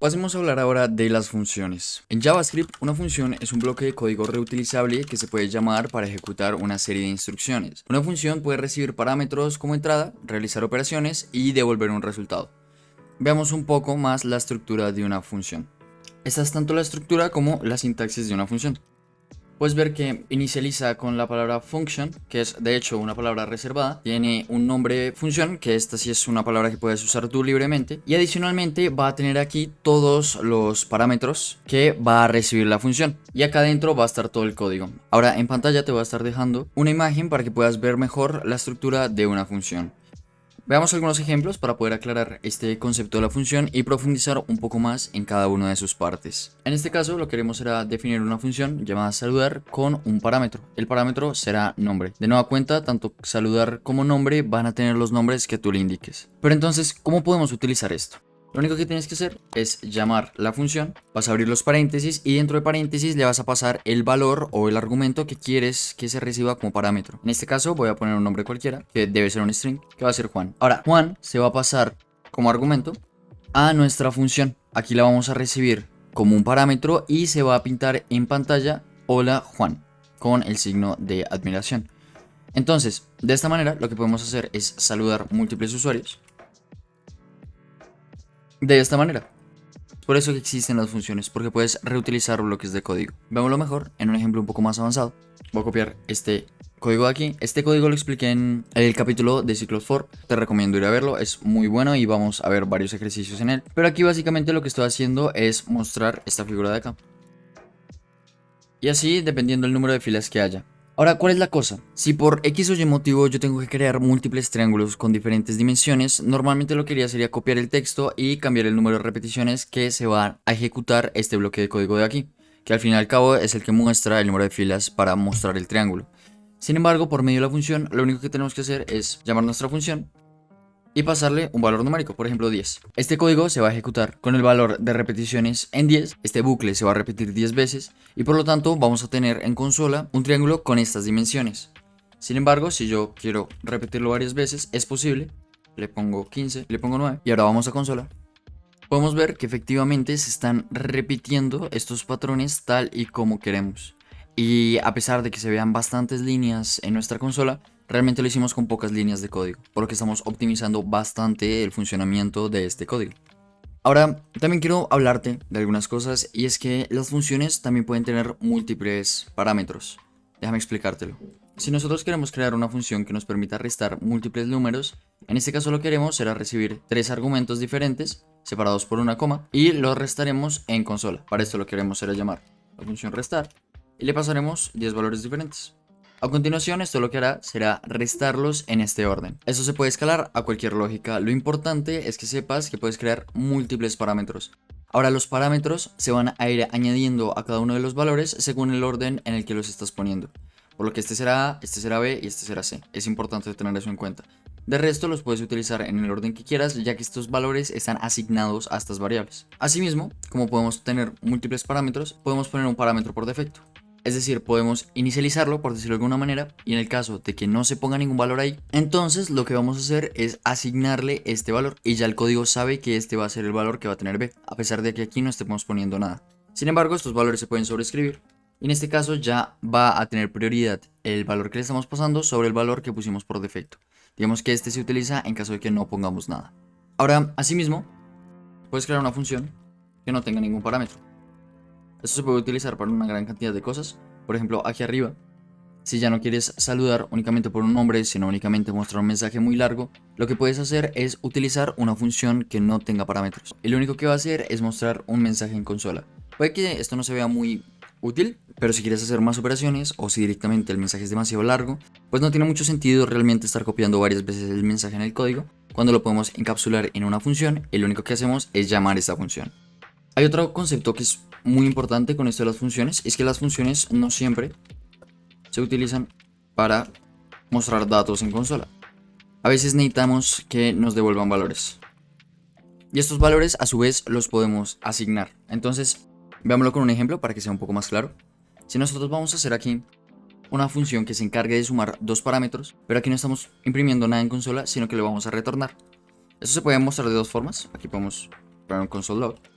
Pasemos a hablar ahora de las funciones. En JavaScript, una función es un bloque de código reutilizable que se puede llamar para ejecutar una serie de instrucciones. Una función puede recibir parámetros como entrada, realizar operaciones y devolver un resultado. Veamos un poco más la estructura de una función. Esta es tanto la estructura como la sintaxis de una función. Puedes ver que inicializa con la palabra function, que es de hecho una palabra reservada. Tiene un nombre función, que esta sí es una palabra que puedes usar tú libremente. Y adicionalmente va a tener aquí todos los parámetros que va a recibir la función. Y acá adentro va a estar todo el código. Ahora en pantalla te voy a estar dejando una imagen para que puedas ver mejor la estructura de una función. Veamos algunos ejemplos para poder aclarar este concepto de la función y profundizar un poco más en cada una de sus partes. En este caso lo que queremos será definir una función llamada saludar con un parámetro. El parámetro será nombre. De nueva cuenta, tanto saludar como nombre van a tener los nombres que tú le indiques. Pero entonces, ¿cómo podemos utilizar esto? Lo único que tienes que hacer es llamar la función, vas a abrir los paréntesis y dentro de paréntesis le vas a pasar el valor o el argumento que quieres que se reciba como parámetro. En este caso voy a poner un nombre cualquiera, que debe ser un string, que va a ser Juan. Ahora, Juan se va a pasar como argumento a nuestra función. Aquí la vamos a recibir como un parámetro y se va a pintar en pantalla hola Juan, con el signo de admiración. Entonces, de esta manera lo que podemos hacer es saludar múltiples usuarios de esta manera. Por eso que existen las funciones, porque puedes reutilizar bloques de código. Veámoslo mejor en un ejemplo un poco más avanzado. Voy a copiar este código de aquí. Este código lo expliqué en el capítulo de Cyclops4. Te recomiendo ir a verlo, es muy bueno y vamos a ver varios ejercicios en él. Pero aquí básicamente lo que estoy haciendo es mostrar esta figura de acá. Y así dependiendo del número de filas que haya. Ahora, ¿cuál es la cosa? Si por X o Y motivo yo tengo que crear múltiples triángulos con diferentes dimensiones, normalmente lo que haría sería copiar el texto y cambiar el número de repeticiones que se va a ejecutar este bloque de código de aquí, que al fin y al cabo es el que muestra el número de filas para mostrar el triángulo. Sin embargo, por medio de la función, lo único que tenemos que hacer es llamar nuestra función y pasarle un valor numérico, por ejemplo 10. Este código se va a ejecutar con el valor de repeticiones en 10, este bucle se va a repetir 10 veces y por lo tanto vamos a tener en consola un triángulo con estas dimensiones. Sin embargo, si yo quiero repetirlo varias veces, es posible. Le pongo 15, le pongo 9 y ahora vamos a consola. Podemos ver que efectivamente se están repitiendo estos patrones tal y como queremos. Y a pesar de que se vean bastantes líneas en nuestra consola, realmente lo hicimos con pocas líneas de código, por lo que estamos optimizando bastante el funcionamiento de este código. Ahora, también quiero hablarte de algunas cosas y es que las funciones también pueden tener múltiples parámetros. Déjame explicártelo. Si nosotros queremos crear una función que nos permita restar múltiples números, en este caso lo que queremos será recibir tres argumentos diferentes, separados por una coma, y los restaremos en consola. Para esto lo que queremos será llamar la función restar y le pasaremos 10 valores diferentes. A continuación, esto lo que hará será restarlos en este orden. Eso se puede escalar a cualquier lógica. Lo importante es que sepas que puedes crear múltiples parámetros. Ahora los parámetros se van a ir añadiendo a cada uno de los valores según el orden en el que los estás poniendo. Por lo que este será A, este será B y este será C. Es importante tener eso en cuenta. De resto los puedes utilizar en el orden que quieras, ya que estos valores están asignados a estas variables. Asimismo, como podemos tener múltiples parámetros, podemos poner un parámetro por defecto. Es decir, podemos inicializarlo, por decirlo de alguna manera, y en el caso de que no se ponga ningún valor ahí, entonces lo que vamos a hacer es asignarle este valor y ya el código sabe que este va a ser el valor que va a tener B, a pesar de que aquí no estemos poniendo nada. Sin embargo, estos valores se pueden sobreescribir y en este caso ya va a tener prioridad el valor que le estamos pasando sobre el valor que pusimos por defecto. Digamos que este se utiliza en caso de que no pongamos nada. Ahora, asimismo, puedes crear una función que no tenga ningún parámetro. Esto se puede utilizar para una gran cantidad de cosas. Por ejemplo, aquí arriba, si ya no quieres saludar únicamente por un nombre, sino únicamente mostrar un mensaje muy largo, lo que puedes hacer es utilizar una función que no tenga parámetros. Y lo único que va a hacer es mostrar un mensaje en consola. Puede que esto no se vea muy útil, pero si quieres hacer más operaciones o si directamente el mensaje es demasiado largo, pues no tiene mucho sentido realmente estar copiando varias veces el mensaje en el código, cuando lo podemos encapsular en una función y lo único que hacemos es llamar esta función. Hay otro concepto que es muy importante con esto de las funciones, es que las funciones no siempre se utilizan para mostrar datos en consola. A veces necesitamos que nos devuelvan valores. Y estos valores a su vez los podemos asignar. Entonces, veámoslo con un ejemplo para que sea un poco más claro. Si nosotros vamos a hacer aquí una función que se encargue de sumar dos parámetros, pero aquí no estamos imprimiendo nada en consola, sino que lo vamos a retornar. Eso se puede mostrar de dos formas. Aquí podemos poner un console.log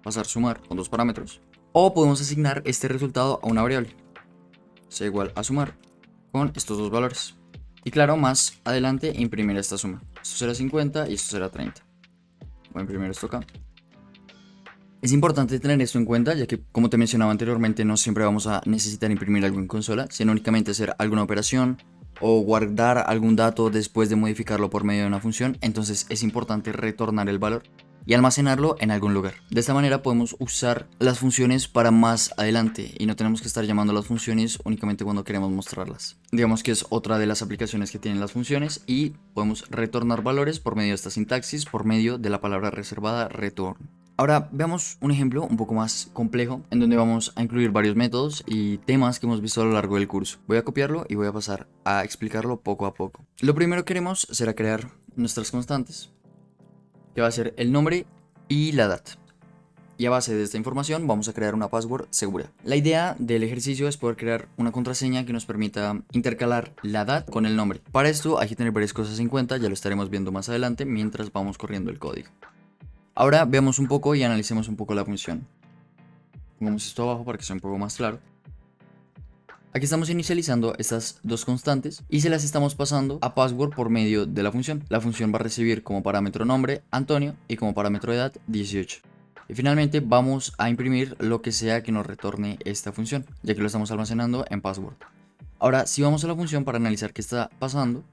pasar sumar con dos parámetros. O podemos asignar este resultado a una variable, sea igual a sumar con estos dos valores. Y claro, más adelante imprimir esta suma. Esto será 50 y esto será 30. Voy a imprimir esto acá. Es importante tener esto en cuenta, ya que como te mencionaba anteriormente, no siempre vamos a necesitar imprimir algo en consola, sino únicamente hacer alguna operación o guardar algún dato después de modificarlo por medio de una función. Entonces es importante retornar el valor y almacenarlo en algún lugar. De esta manera podemos usar las funciones para más adelante y no tenemos que estar llamando a las funciones únicamente cuando queremos mostrarlas. Digamos que es otra de las aplicaciones que tienen las funciones y podemos retornar valores por medio de esta sintaxis, por medio de la palabra reservada return. Ahora veamos un ejemplo un poco más complejo en donde vamos a incluir varios métodos y temas que hemos visto a lo largo del curso. Voy a copiarlo y voy a pasar a explicarlo poco a poco. Lo primero que queremos será crear nuestras constantes, que va a ser el nombre y la edad. Y a base de esta información vamos a crear una password segura. La idea del ejercicio es poder crear una contraseña que nos permita intercalar la edad con el nombre. Para esto hay que tener varias cosas en cuenta, ya lo estaremos viendo más adelante mientras vamos corriendo el código. Ahora veamos un poco y analicemos un poco la función. Pongamos esto abajo para que sea un poco más claro. Aquí estamos inicializando estas dos constantes y se las estamos pasando a password por medio de la función. La función va a recibir como parámetro nombre Antonio y como parámetro edad 18. Y finalmente vamos a imprimir lo que sea que nos retorne esta función, ya que lo estamos almacenando en password. Ahora, si vamos a la función para analizar qué está pasando,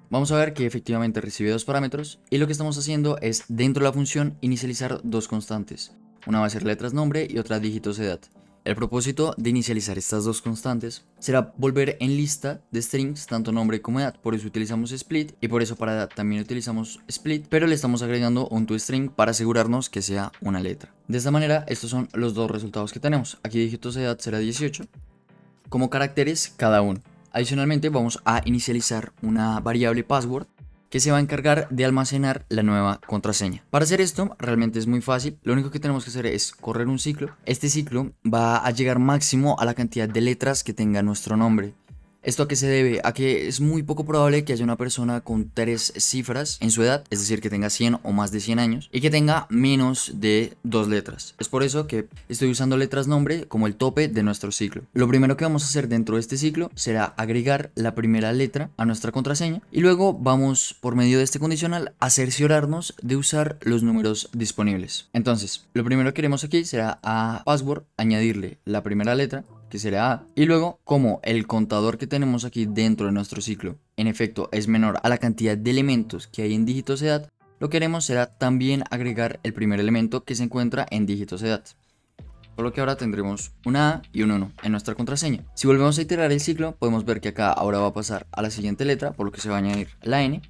vamos a ver que efectivamente recibe dos parámetros y lo que estamos haciendo es dentro de la función inicializar dos constantes. Una va a ser letras nombre y otra dígitos edad. El propósito de inicializar estas dos constantes será volver en lista de strings tanto nombre como edad, por eso utilizamos split y por eso para edad también utilizamos split, pero le estamos agregando un toString para asegurarnos que sea una letra. De esta manera estos son los dos resultados que tenemos. Aquí dígitos de edad será 18 como caracteres cada uno. Adicionalmente vamos a inicializar una variable password que se va a encargar de almacenar la nueva contraseña. Para hacer esto realmente es muy fácil, lo único que tenemos que hacer es correr un ciclo. Este ciclo va a llegar máximo a la cantidad de letras que tenga nuestro nombre. ¿Esto a qué se debe? A que es muy poco probable que haya una persona con 3 cifras en su edad, es decir, que tenga 100 o más de 100 años, y que tenga menos de 2 letras. Es por eso que estoy usando letras nombre como el tope de nuestro ciclo. Lo primero que vamos a hacer dentro de este ciclo será agregar la primera letra a nuestra contraseña, y luego vamos por medio de este condicional a cerciorarnos de usar los números disponibles. Entonces, lo primero que queremos aquí será a password añadirle la primera letra, que será A, y luego como el contador que tenemos aquí dentro de nuestro ciclo en efecto es menor a la cantidad de elementos que hay en dígitos de edad, lo que haremos será también agregar el primer elemento que se encuentra en dígitos de edad, por lo que ahora tendremos una A y un 1 en nuestra contraseña. Si volvemos a iterar el ciclo podemos ver que acá ahora va a pasar a la siguiente letra, por lo que se va a añadir la N.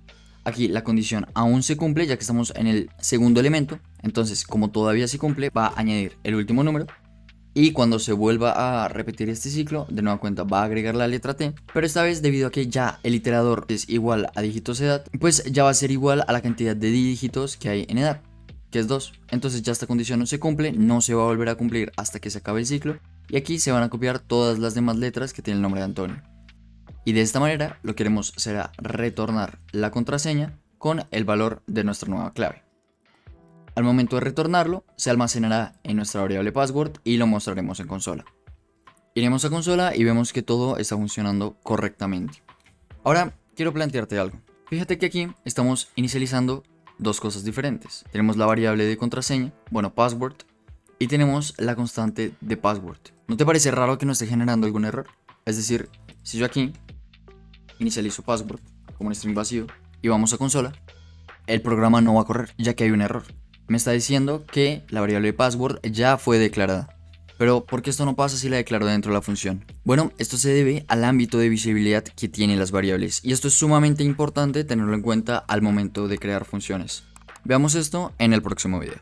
Aquí la condición aún se cumple ya que estamos en el segundo elemento, entonces como todavía se cumple va a añadir el último número. Y cuando se vuelva a repetir este ciclo, de nueva cuenta va a agregar la letra T, pero esta vez debido a que ya el iterador es igual a dígitos edad, pues ya va a ser igual a la cantidad de dígitos que hay en edad, que es 2. Entonces ya esta condición no se cumple, no se va a volver a cumplir hasta que se acabe el ciclo, y aquí se van a copiar todas las demás letras que tiene el nombre de Antonio. Y de esta manera lo que queremos será retornar la contraseña con el valor de nuestra nueva clave. Al momento de retornarlo, se almacenará en nuestra variable password y lo mostraremos en consola. Iremos a consola y vemos que todo está funcionando correctamente. Ahora, quiero plantearte algo. Fíjate que aquí estamos inicializando dos cosas diferentes. Tenemos la variable de contraseña, bueno, password, y tenemos la constante de password. ¿No te parece raro que no esté generando algún error? Es decir, si yo aquí inicializo password como un string vacío y vamos a consola, el programa no va a correr ya que hay un error. Me está diciendo que la variable password ya fue declarada. Pero ¿por qué esto no pasa si la declaro dentro de la función? Bueno, esto se debe al ámbito de visibilidad que tienen las variables. Y esto es sumamente importante tenerlo en cuenta al momento de crear funciones. Veamos esto en el próximo video.